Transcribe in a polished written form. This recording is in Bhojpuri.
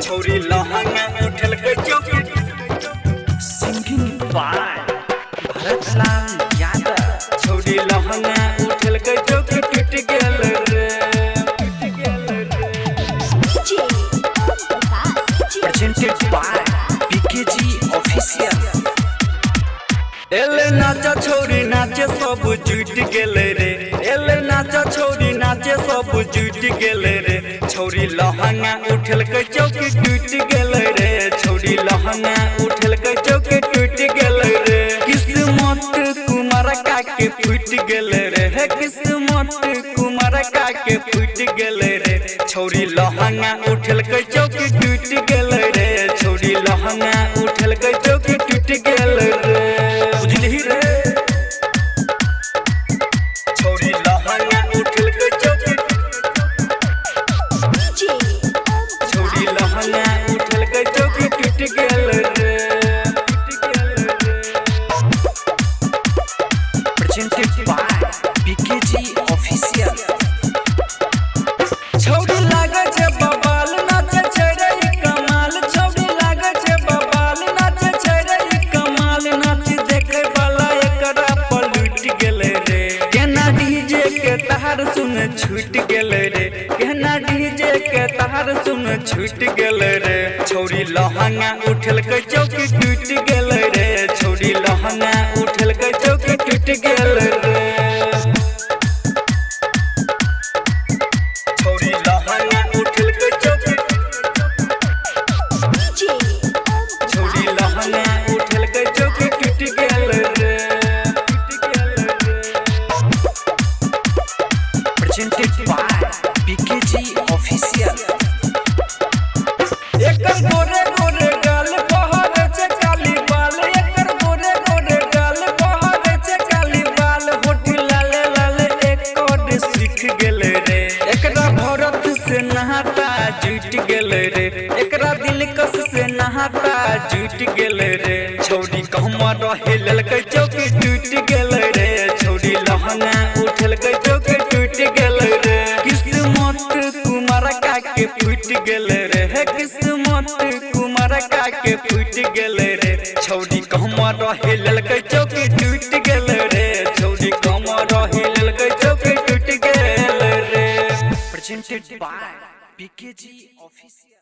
छोरी लहंगा उठल के चौकी सिंगिंग बाय भरतलाल यादव। छोरी लहंगा उठल के चौकी टूट गेल रे presented by PKG Official। एले नाचा छोरी नाचे सब जुट गेले रे, एले नाचा छोरी नाचे सब जुट गेले रे। छोरी लहंगा उठल के चौकी टूट गेले रे, छोरी लहंगा उठल के चौकी टूट गेले रे। किस्मत कुमार का के फूट गेले रे, हे किस्मत कुमार का के फूट गेले रे। छोरी लहंगा उठल के चौकी टूट गेले रे, छोरी लहंगा उठल के चौकी टूट गेले रे। बुझली रे छोरी लहंगा उठल के चौकी, छोरी लहंगा उठल के चौकी टूट गेल रे। presented by PKG Official। छोरी लागे छे बबाल नाचे छे रे कमाल, छोरी लागे छे बबाल नाचे छे रे कमाल। नाच देखे वाला एकरा पलट गेले रे, केना डीजे के तार सुन छूट गेले रे, केना डीजे के तार सुन छूट गेले रे। छोरी लहंगा उठल के चौकी टूट गेले रे, छोरी लहंगा उठल के चौकी टूट गेले रे। छोरी लहंगा उठल के चौकी, छोरी लहंगा उठल के चौकी टूट गेल रे, टूट गेल रे। presented by PKG Official। एकर गोरे गोरे गाल बहर छे काली बाल, एकर गोरे गोरे गाल बहर छे काली बाल। होठ लाले लाले एकर सीख गेले रे, एकरा भरत से नहाता जुट गेले रे, एकरा दिलकश से नहाता जुट गेले रे। छोरी कमर हिलल के चौकी टूट गेले रे, छोरी लहंगा उठल के चौकी टूट गेले रे। किस्मत कुमार का के फूट गेले रे, हे किस्मत कुमार का के फूट गेले रे। छोरी कमर हिलल के चौकी टूट गेले रे, छोरी कमर हिलल के चौकी टूट गेले रे। presented by PKG Official।